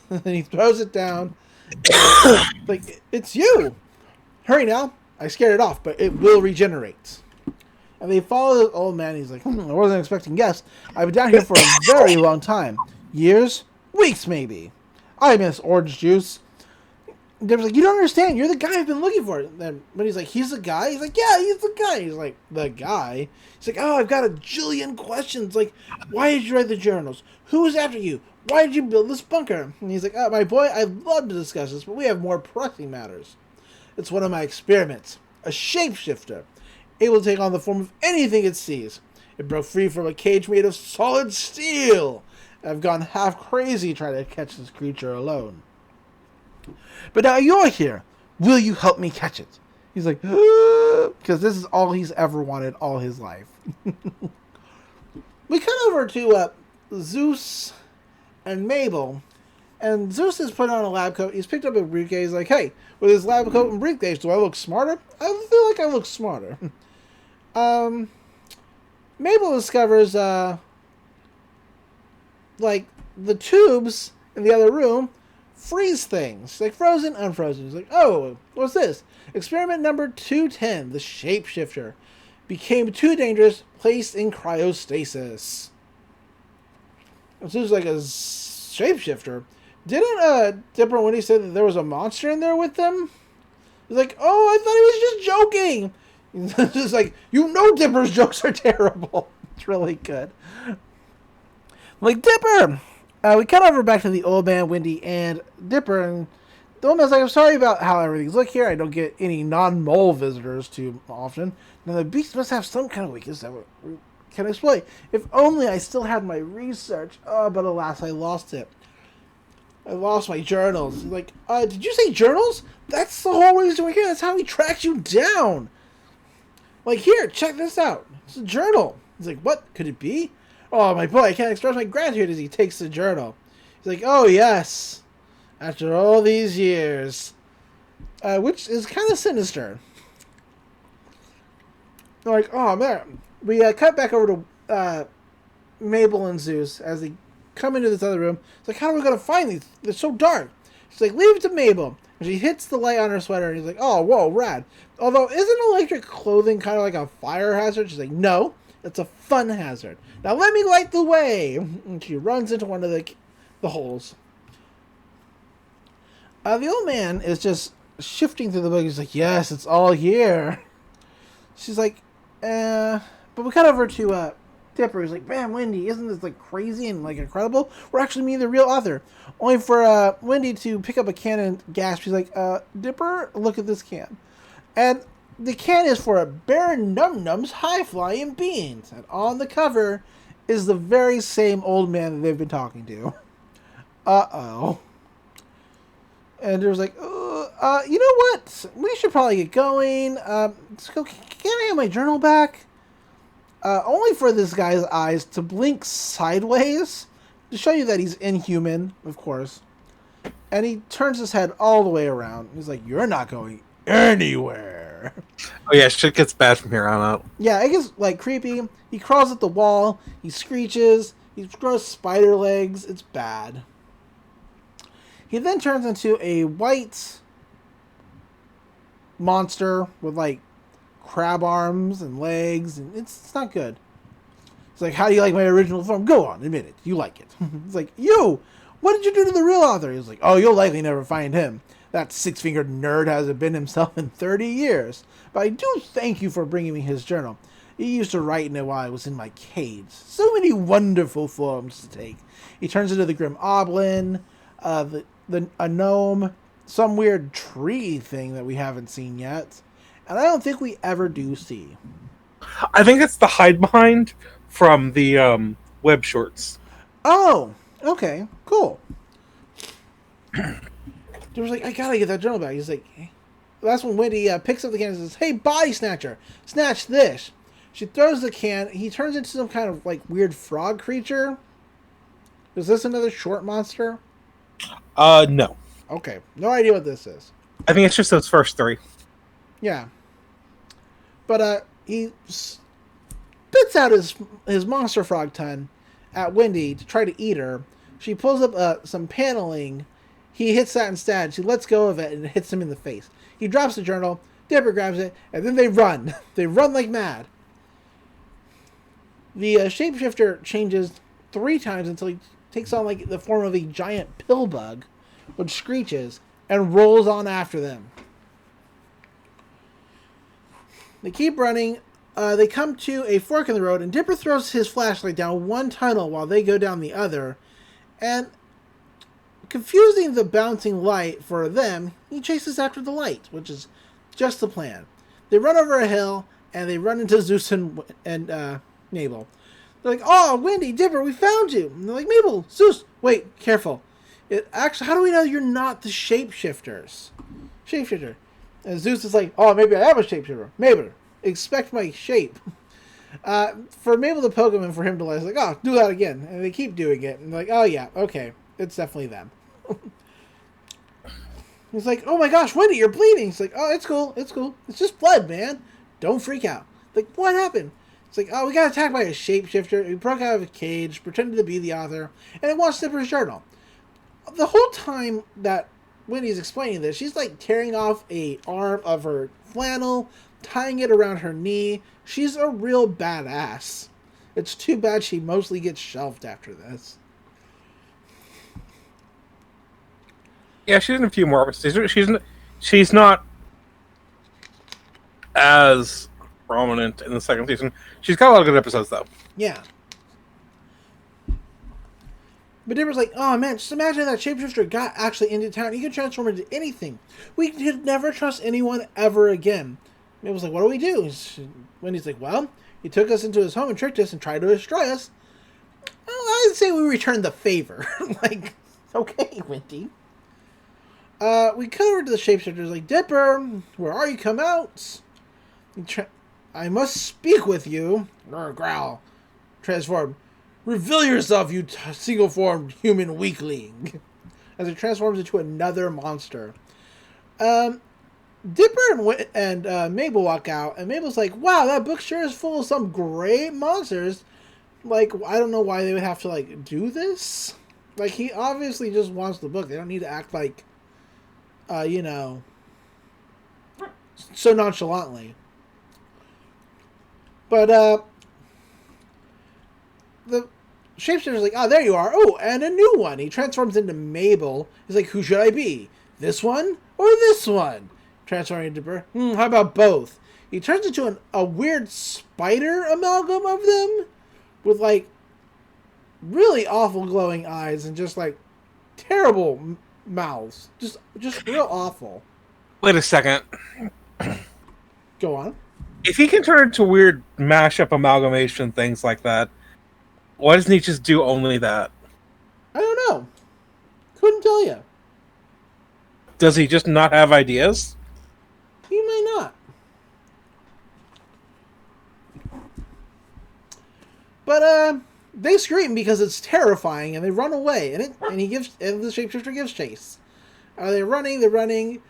Speaker 6: And he throws it down. Like, it's you. Hurry now. I scared it off, but it will regenerate. And they follow the old man. He's like, I wasn't expecting guests. I've been down here for a very long time. Years? Weeks, maybe. I miss orange juice. And they was like, you don't understand. You're the guy I've been looking for. But he's like, he's the guy? He's like, yeah, he's the guy. He's like, the guy? He's like, oh, I've got a jillion questions. Like, why did you write the journals? Who was after you? Why did you build this bunker? And he's like, my boy, I'd love to discuss this, but we have more pressing matters. It's one of my experiments. A shapeshifter. Able to take on the form of anything it sees. It broke free from a cage made of solid steel. I've gone half crazy trying to catch this creature alone. But now you're here. Will you help me catch it? He's like, because this is all he's ever wanted all his life. We cut over to Zeus and Mabel. And Zeus has put on a lab coat. He's picked up a briefcase. He's like, hey, with his lab coat and briefcase, do I look smarter? I feel like I look smarter. Mabel discovers, like, the tubes in the other room freeze things. Like frozen, unfrozen. He's like, oh, what's this? Experiment number 210, the shapeshifter. Became too dangerous, placed in cryostasis. This is like a shapeshifter. Didn't Dipper and Wendy say that there was a monster in there with them? He's like, oh, I thought he was just joking. It's just like, Dipper's jokes are terrible. It's really good. Like, Dipper! We cut over back to the old man, Wendy, and Dipper, and the old man's like, I'm sorry about how everything's look here. I don't get any non-mole visitors too often. Now, the beast must have some kind of weakness that we can exploit. If only I still had my research. Oh, but alas, I lost it. I lost my journals. He's like, did you say journals? That's the whole reason we're here. That's how he tracks you down. Like, here, check this out. It's a journal. He's like, what could it be? Oh, my boy, I can't express my gratitude as he takes the journal. He's like, oh, yes. After all these years. Which is kind of sinister. They're like, oh, man. We cut back over to Mabel and Zeus as they come into this other room. It's like, how are we going to find these? They're so dark. She's like, leave it to Mabel. And she hits the light on her sweater, and he's like, oh, whoa, rad. Although, isn't electric clothing kind of like a fire hazard? She's like, no, it's a fun hazard. Now let me light the way. And she runs into one of the holes. The old man is just shifting through the book. He's like, yes, it's all here. She's like, but we cut over to Dipper. He's like, man, Wendy, isn't this like crazy and like incredible? We're actually meeting the real author. Only for Wendy to pick up a can and gasp. She's like, Dipper, look at this can. And the can is for a Baron Num Num's high-flying beans. And on the cover is the very same old man that they've been talking to. Uh-oh. And there's like, you know what? We should probably get going. Let's go. Can I have my journal back? Only for this guy's eyes to blink sideways to show you that he's inhuman, of course. And he turns his head all the way around. He's like, you're not going anywhere.
Speaker 2: Oh yeah, shit gets bad from here on out.
Speaker 6: Yeah, it gets like creepy. He crawls at the wall. He screeches. He grows spider legs. It's bad. He then turns into a white monster with like crab arms and legs, and it's not good. It's like, how do you like my original form? Go on, admit it. You like it. It's like, what did you do to the real author? He's like, oh, you'll likely never find him. That six-fingered nerd hasn't been himself in 30 years. But I do thank you for bringing me his journal. He used to write in it while I was in my cage. So many wonderful forms to take. He turns into the Grim Oblin, a gnome, some weird tree thing that we haven't seen yet. And I don't think we ever do see.
Speaker 2: I think it's the hide behind from the web shorts.
Speaker 6: Oh, okay, cool. There was like, I gotta get that journal back. He's like, hey. That's when Wendy picks up the can and says, hey, body snatcher, snatch this. She throws the can. He turns into some kind of like weird frog creature. Is this another short monster?
Speaker 2: No.
Speaker 6: Okay, no idea what this is.
Speaker 2: I think it's just those first three.
Speaker 6: Yeah. But he spits out his monster frog ton at Wendy to try to eat her. She pulls up some paneling. He hits that instead. She lets go of it and it hits him in the face. He drops the journal. Dipper grabs it, and then they run. They run like mad. The shapeshifter changes 3 times until he takes on like the form of a giant pill bug, which screeches and rolls on after them. They keep running. They come to a fork in the road, and Dipper throws his flashlight down one tunnel while they go down the other. And confusing the bouncing light for them, he chases after the light, which is just the plan. They run over a hill, and they run into Zeus and Mabel. They're like, oh, Wendy, Dipper, we found you. And they're like, Mabel, Zeus, wait, careful. Actually, how do we know you're not the shapeshifters? Shapeshifter. And Zeus is like, oh, maybe I am a shapeshifter. Mabel, expect my shape. For Mabel to poke him and for him to like, oh, do that again. And they keep doing it. And like, oh, yeah, okay. It's definitely them. He's like, oh my gosh, Wendy, you're bleeding. He's like, oh, it's cool. It's cool. It's just blood, man. Don't freak out. Like, what happened? It's like, oh, we got attacked by a shapeshifter. He broke out of a cage, pretended to be the author, and it wants Dipper's journal. the whole time that Wendy's explaining this, she's like tearing off a arm of her flannel, tying it around her knee. She's a real badass. It's too bad she mostly gets shelved after this.
Speaker 2: Yeah, she's in a few more episodes. She's not as prominent in the second season. She's got a lot of good episodes, though.
Speaker 6: Yeah. But Dipper's like, oh man, just imagine that shapeshifter got actually into town. He could transform into anything. We could never trust anyone ever again. Mabel's like, what do we do? Wendy's like, well, he took us into his home and tricked us and tried to destroy us. Well, I'd say we returned the favor. Like, okay, Wendy. We cut over to the shapeshifter's like, Dipper, where are you? Come out. I must speak with you. Growl. Transform. Reveal yourself, you single-formed human weakling. As it transforms into another monster. Dipper and Mabel walk out, and Mabel's like, wow, that book sure is full of some great monsters. Like, I don't know why they would have to, like, do this. Like, he obviously just wants the book. They don't need to act like, you know, so nonchalantly. But, the shapeshifter's like, oh, there you are. Oh, and a new one. He transforms into Mabel. He's like, who should I be? This one or this one? Transforming into Dipper. How about both? He turns into a weird spider amalgam of them with, like, really awful glowing eyes and just, like, terrible mouths. Just real awful.
Speaker 2: Wait a second.
Speaker 6: Go on.
Speaker 2: If he can turn into weird mashup amalgamation things like that, why doesn't he just do only that?
Speaker 6: I don't know. Couldn't tell you.
Speaker 2: Does he just not have ideas?
Speaker 6: He may not. But they scream because it's terrifying, and they run away, and the shapeshifter gives chase. They're running. They're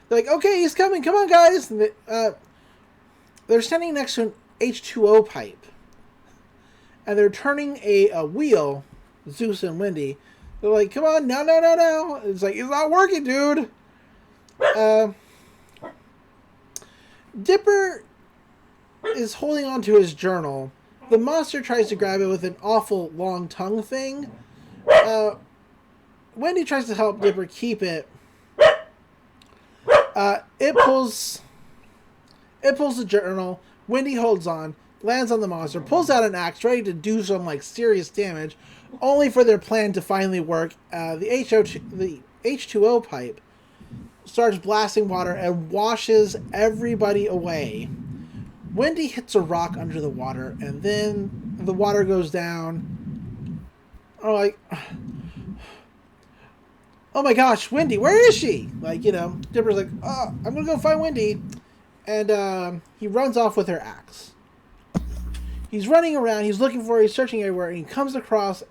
Speaker 6: like, okay, he's coming. Come on, guys. And they're standing next to an H2O pipe, and they're turning a wheel. Zeus and Wendy. They're like, come on, no. It's like, it's not working, dude. Dipper is holding on to his journal. The monster tries to grab it with an awful long tongue thing. Wendy tries to help Dipper keep it. It pulls the journal. Wendy holds on, lands on the monster, pulls out an axe, ready to do some like serious damage, only for their plan to finally work. The H2O pipe starts blasting water and washes everybody away. Wendy hits a rock under the water, and then the water goes down. Oh my gosh, Wendy, where is she? Like, you know, Dipper's like, oh, I'm gonna go find Wendy. And he runs off with her axe. He's running around, he's looking for her, he's searching everywhere, and he comes across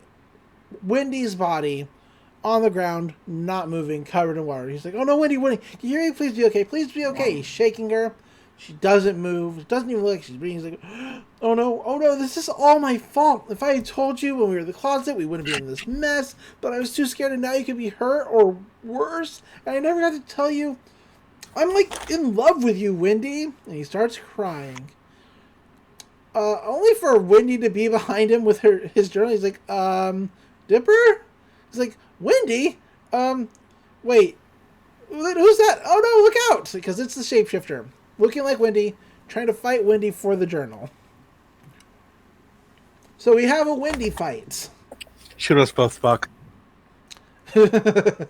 Speaker 6: Wendy's body on the ground, not moving, covered in water. He's like, oh no, Wendy, can you hear me? Please be okay, please be okay. He's shaking her. She doesn't move. It doesn't even look like she's breathing. He's like, oh no, this is all my fault. If I had told you when we were in the closet, we wouldn't be in this mess. But I was too scared, and now you could be hurt or worse. And I never got to tell you. I'm like in love with you, Wendy. And he starts crying. Only for Wendy to be behind him with his journal. He's like, Dipper? He's like, Wendy? Wait. Who's that? Oh no, look out! Because it's the shapeshifter. Looking like Wendy, trying to fight Wendy for the journal. So we have a Wendy fight.
Speaker 2: Shoot us both, Buck.
Speaker 6: Dipper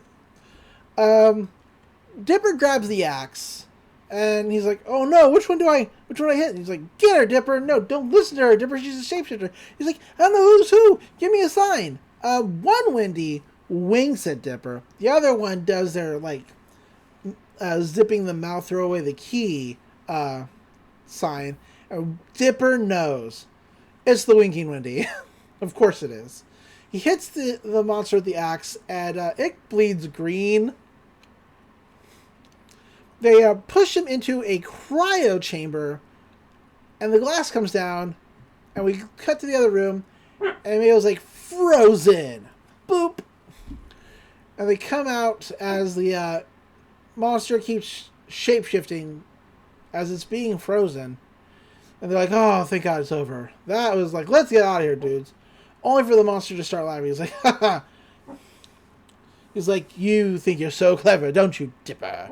Speaker 6: grabs the axe, and he's like, "Oh no, which one do I hit?" And he's like, "Get her, Dipper! No, don't listen to her, Dipper. She's a shapeshifter." He's like, "I don't know who's who. Give me a sign." One Wendy winks at Dipper. The other one does their like. Zipping the mouth, throw away the key sign. Dipper knows. It's the winking Wendy. Of course it is. He hits the monster with the axe, and it bleeds green. They push him into a cryo chamber, and the glass comes down, and we cut to the other room, and Mabel's like, frozen! Boop! And they come out as the monster keeps shape-shifting as it's being frozen. And they're like, oh, thank God it's over. That was like, let's get out of here, dudes. Only for the monster to start laughing. He's like, haha. He's like, you think you're so clever, don't you, Dipper?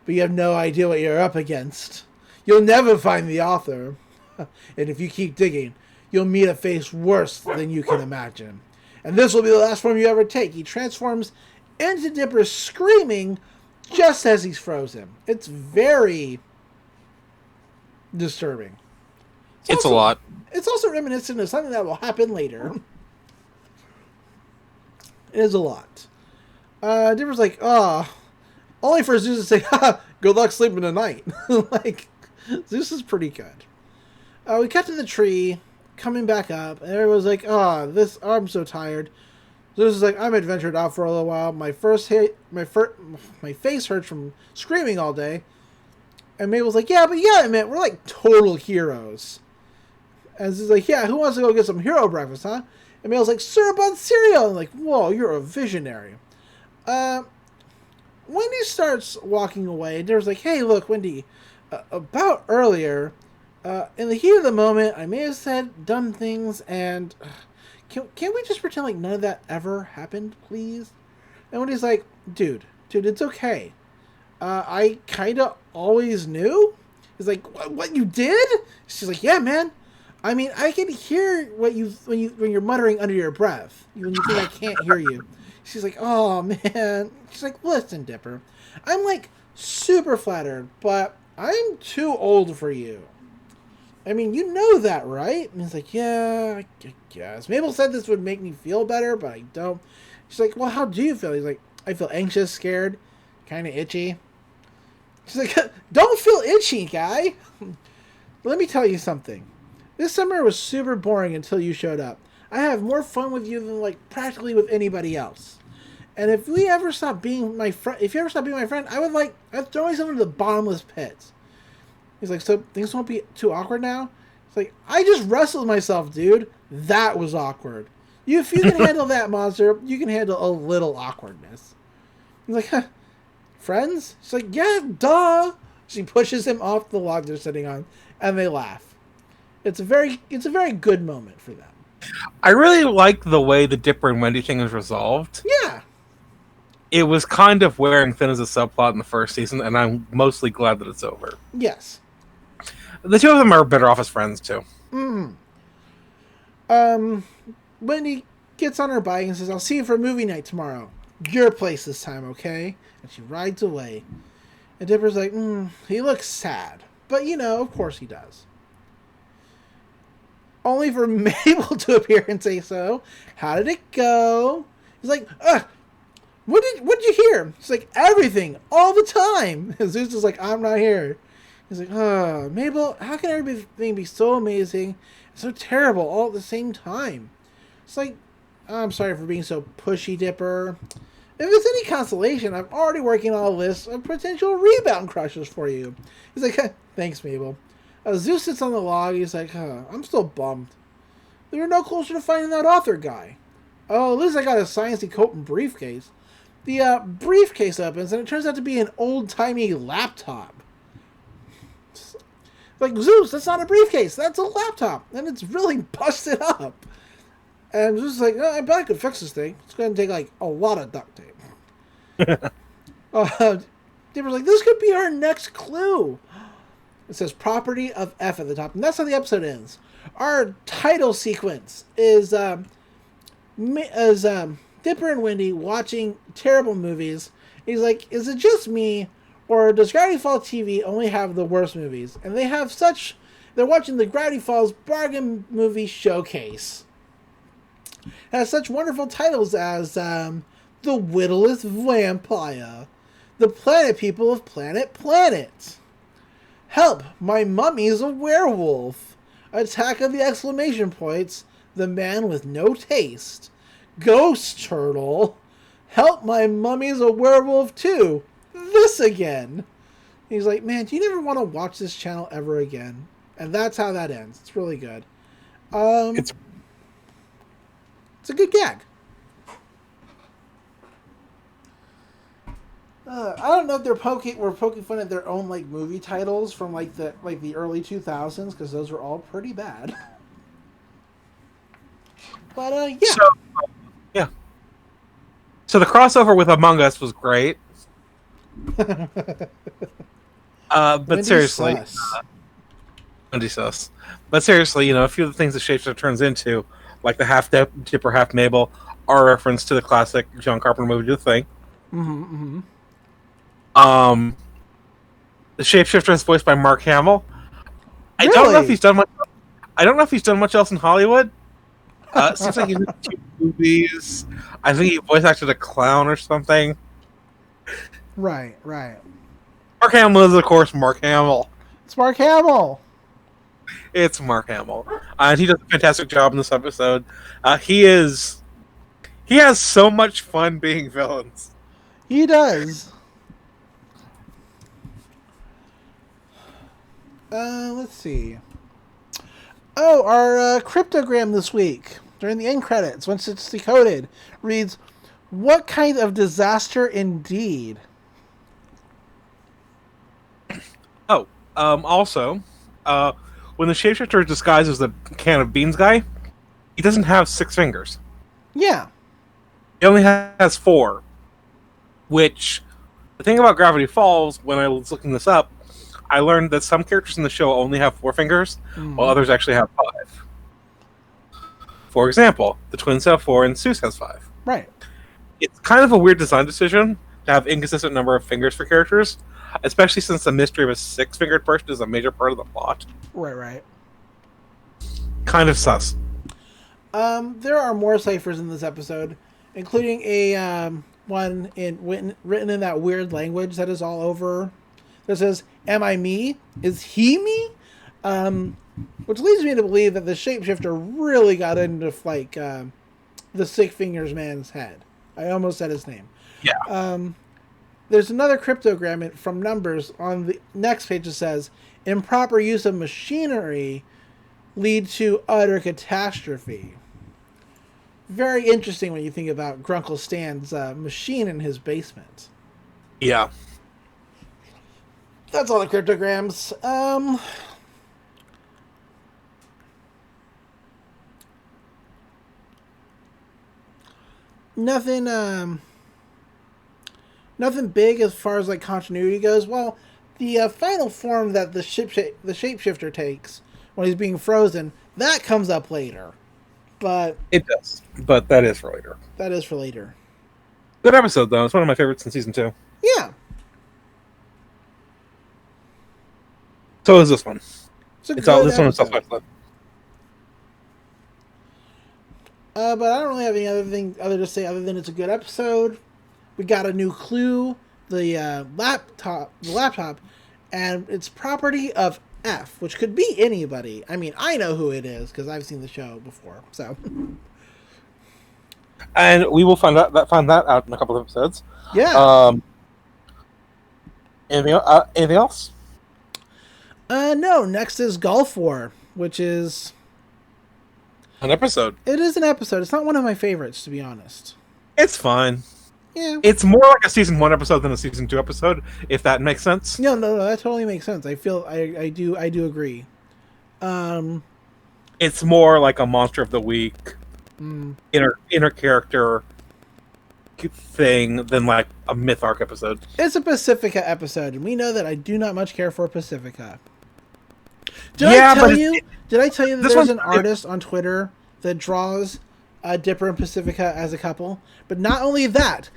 Speaker 6: But you have no idea what you're up against. You'll never find the author. And if you keep digging, you'll meet a face worse than you can imagine. And this will be the last form you ever take. He transforms into Dipper screaming just as he's frozen. It's very disturbing.
Speaker 2: It's a lot.
Speaker 6: It's also reminiscent of something that will happen later. It is a lot. Dipper's like, oh, only for Zeus to say, ha, good luck sleeping tonight. Like, Zeus is pretty good. We cut to the tree, coming back up, and everyone's like, oh, I'm so tired. Zeus is like, I'm adventured out for a little while. My face hurts from screaming all day. And Mabel's like, yeah, but you gotta admit, we're like total heroes. And Zeus is like, yeah, who wants to go get some hero breakfast, huh? And Mabel's like, syrup on cereal. And like, whoa, you're a visionary. Wendy starts walking away. There's like, hey, look, Wendy, about earlier, in the heat of the moment, I may have said dumb things, and can't we just pretend like none of that ever happened, please? And Wendy's like, dude, it's okay. I kind of always knew. He's like, what you did? She's like, yeah, man. I mean, I can hear when you're muttering under your breath when you think I can't hear you. She's like, oh man. She's like, listen, Dipper, I'm like super flattered, but I'm too old for you. I mean, you know that, right? And he's like, yeah, I guess. Mabel said this would make me feel better, but I don't. She's like, well, how do you feel? He's like, I feel anxious, scared, kind of itchy. She's like, don't feel itchy, guy. Let me tell you something. This summer was super boring until you showed up. I have more fun with you than like practically with anybody else. And if you ever stop being my friend, I'd throw myself into the bottomless pit. He's like, so things won't be too awkward now? It's like, I just wrestled myself, dude. That was awkward. If you can handle that, monster, you can handle a little awkwardness. He's like, huh, friends? She's like, yeah, duh. She pushes him off the log they're sitting on, and they laugh. It's a very good moment for them.
Speaker 2: I really like the way the Dipper and Wendy thing is resolved.
Speaker 6: Yeah.
Speaker 2: It was kind of wearing thin as a subplot in the first season, and I'm mostly glad that it's over.
Speaker 6: Yes.
Speaker 2: The two of them are better off as friends, too.
Speaker 6: Wendy gets on her bike and says, I'll see you for movie night tomorrow. Your place this time, okay? And she rides away. And Dipper's like, he looks sad. But, of course he does. Only for Mabel to appear and say so. How did it go? He's like, what did you hear? She's like, everything, all the time. And Zeus is like, I'm not here. He's like, Mabel, how can everything be so amazing and so terrible all at the same time? It's like, I'm sorry for being so pushy, Dipper. If it's any consolation, I'm already working on a list of potential rebound crushes for you. He's like, thanks, Mabel. Zeus sits on the log. He's like, I'm still bummed. We were no closer to finding that author guy. Oh, at least I got a sciencey coat and briefcase. The briefcase opens, and it turns out to be an old-timey laptop. Like, Zeus, that's not a briefcase. That's a laptop. And it's really busted up. And Zeus is like, I bet I could fix this thing. It's going to take, like, a lot of duct tape. Dipper's like, this could be our next clue. It says property of F at the top. And that's how the episode ends. Our title sequence is Dipper and Wendy watching terrible movies. He's like, is it just me, or does Gravity Falls TV only have the worst movies? And they're watching the Gravity Falls Bargain Movie Showcase. It has such wonderful titles as The Whittlest Vampire, The Planet People of Planet, Help, My Mummy's a Werewolf, Attack of the Exclamation Points, The Man with No Taste, Ghost Turtle, Help, My Mummy's a Werewolf too, This Again. He's like, man, do you never want to watch this channel ever again? And that's how that ends. It's really good. It's a good gag. I don't know if they're poking fun at their own like movie titles from like the early 2000s because those were all pretty bad. But yeah.
Speaker 2: So, yeah. So the crossover with Among Us was great. But
Speaker 6: Wendy's
Speaker 2: seriously,
Speaker 6: sus.
Speaker 2: Wendy sus. But seriously, a few of the things that Shapeshifter turns into, like the half Dipper, half Mabel, are a reference to the classic John Carpenter movie The Thing.
Speaker 6: Mm-hmm.
Speaker 2: The Shapeshifter is voiced by Mark Hamill. I
Speaker 6: Really?
Speaker 2: don't know if he's done much. I don't know if he's done much else in Hollywood. Seems like he's in 2 movies. I think he voice acted a clown or something.
Speaker 6: Right.
Speaker 2: Mark Hamill is, of course, Mark Hamill.
Speaker 6: It's Mark Hamill.
Speaker 2: It's Mark Hamill, and he does a fantastic job in this episode. He has so much fun being villains.
Speaker 6: He does. Let's see. Oh, our cryptogram this week during the end credits, once it's decoded, reads, "What kind of disaster indeed?"
Speaker 2: Oh, also, when the shapeshifter disguises the can of beans guy, he doesn't have 6 fingers.
Speaker 6: Yeah.
Speaker 2: He only has 4. Which, the thing about Gravity Falls, when I was looking this up, I learned that some characters in the show only have 4 fingers, while others actually have 5. For example, the twins have 4 and Seuss has 5.
Speaker 6: Right.
Speaker 2: It's kind of a weird design decision to have inconsistent number of fingers for characters, especially since the mystery of a 6-fingered person is a major part of the plot.
Speaker 6: Right.
Speaker 2: Kind of sus.
Speaker 6: There are more ciphers in this episode, including a one written in that weird language that is all over. That says, "Am I me? Is he me?" Which leads me to believe that the shapeshifter really got into like the 6 fingers man's head. I almost said his name.
Speaker 2: Yeah.
Speaker 6: There's another cryptogram from Numbers on the next page that says, "Improper use of machinery lead to utter catastrophe." Very interesting when you think about Grunkle Stan's machine in his basement.
Speaker 2: Yeah.
Speaker 6: That's all the cryptograms. Nothing big as far as like continuity goes. Well, the final form that the shapeshifter takes when he's being frozen, that comes up later. But
Speaker 2: It does. But that is for later.
Speaker 6: that is for later.
Speaker 2: Good episode, though. It's one of my favorites in season 2.
Speaker 6: Yeah.
Speaker 2: So is this one.
Speaker 6: It's a
Speaker 2: This one is
Speaker 6: episode.
Speaker 2: self-explanatory.
Speaker 6: But I don't really have any other to say other than it's a good episode. We got a new clue, the laptop, and it's property of F, which could be anybody. I mean, I know who it is because I've seen the show before. So,
Speaker 2: And we will find that out in a couple of episodes.
Speaker 6: yeah.
Speaker 2: Anything else?
Speaker 6: No. Next is Gulf War, which is
Speaker 2: An episode.
Speaker 6: it is an episode. It's not one of my favorites, to be honest.
Speaker 2: It's fine.
Speaker 6: Yeah.
Speaker 2: It's more like a season 1 episode than a season 2 episode, if that makes sense.
Speaker 6: No, that totally makes sense. I feel I do agree.
Speaker 2: It's more like a monster of the week, inner character thing than like a myth arc episode.
Speaker 6: It's a Pacifica episode, and we know that I do not much care for Pacifica. Did
Speaker 2: Yeah,
Speaker 6: I tell
Speaker 2: but
Speaker 6: you that
Speaker 2: this
Speaker 6: there's
Speaker 2: one's-
Speaker 6: an artist on Twitter that draws Dipper and Pacifica as a couple? But not only that,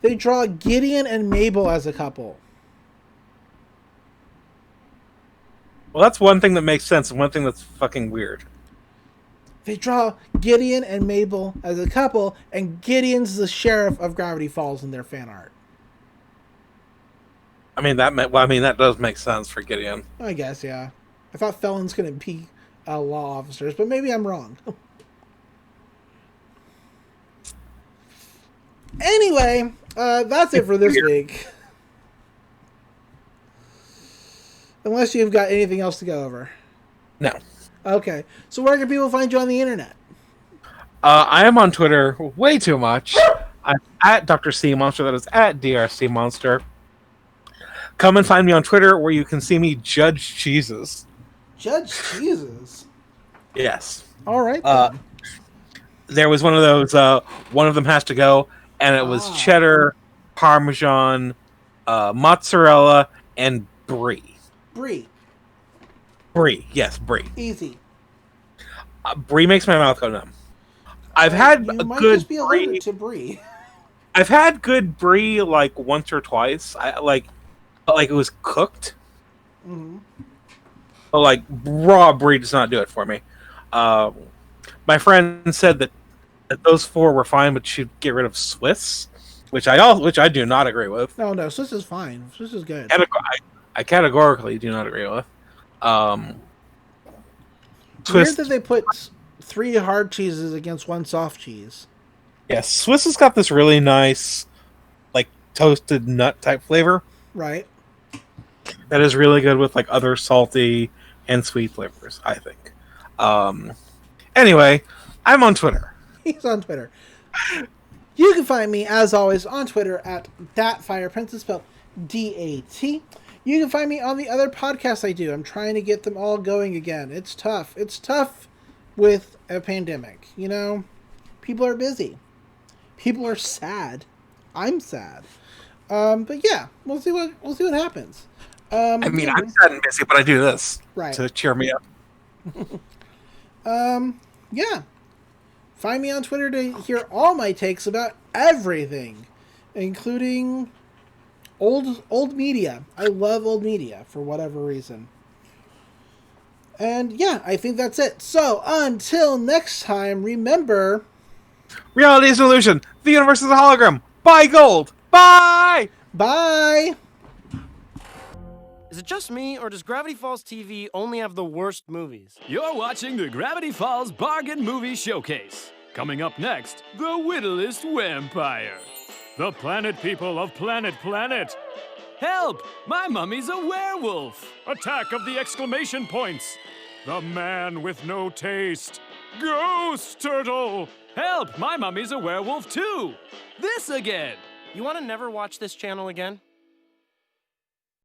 Speaker 6: they draw Gideon and Mabel as a couple.
Speaker 2: Well, that's one thing that makes sense, and one thing that's fucking weird.
Speaker 6: They draw Gideon and Mabel as a couple, and Gideon's the sheriff of Gravity Falls in their fan art.
Speaker 2: I mean that does make sense for Gideon.
Speaker 6: I guess, yeah. I thought felons couldn't be law officers, but maybe I'm wrong. Anyway, that's it for this week. Unless you've got anything else to go over.
Speaker 2: No.
Speaker 6: Okay, so where can people find you on the internet?
Speaker 2: I am on Twitter way too much. I'm at Dr. C Monster. That is at DRC Monster. Come and find me on Twitter, where you can see me judge cheeses.
Speaker 6: Judge Jesus.
Speaker 2: Yes.
Speaker 6: All right. Then.
Speaker 2: There was one of those. One of them has to go, and it was cheddar, Parmesan, mozzarella, and brie.
Speaker 6: Brie.
Speaker 2: Brie, yes, brie.
Speaker 6: Easy.
Speaker 2: Brie makes my mouth go numb. I've had
Speaker 6: you
Speaker 2: a
Speaker 6: might
Speaker 2: good
Speaker 6: just be
Speaker 2: brie.
Speaker 6: allergic to brie.
Speaker 2: I've had good brie like once or twice. But it was cooked.
Speaker 6: Mm-hmm.
Speaker 2: But like raw brie does not do it for me. My friend said that those four were fine, but she'd get rid of Swiss, which I do not agree with.
Speaker 6: No, Swiss is fine. Swiss is good.
Speaker 2: I categorically do not agree with.
Speaker 6: Weird
Speaker 2: Swiss,
Speaker 6: that they put 3 hard cheeses against 1 soft cheese.
Speaker 2: yeah, Swiss has got this really nice, like toasted nut type flavor.
Speaker 6: Right.
Speaker 2: That is really good with like other salty and sweet flavors, I think. Anyway, I'm on Twitter.
Speaker 6: He's on Twitter. You can find me, as always, on Twitter at DatFirePrince, spelled D-A-T. You can find me on the other podcasts I do. I'm trying to get them all going again. It's tough. It's tough with a pandemic. You know, people are busy. People are sad. I'm sad. But yeah, we'll see what happens.
Speaker 2: I mean, I'm sad and busy, but I do this to cheer me up.
Speaker 6: Yeah. Find me on Twitter to hear all my takes about everything, including old media. I love old media for whatever reason. And yeah, I think that's it. So until next time, remember,
Speaker 2: reality is an illusion. The universe is a hologram. Buy gold. Bye.
Speaker 6: Bye.
Speaker 3: Is it just me, or does Gravity Falls TV only have the worst movies?
Speaker 5: You're watching the Gravity Falls Bargain Movie Showcase. Coming up next, the Whittlest Vampire. The planet people of Planet. Help! My mummy's a werewolf! Attack of the exclamation points! The man with no taste! Ghost Turtle! Help! My mummy's a werewolf too! This again!
Speaker 3: You want to never watch this channel again?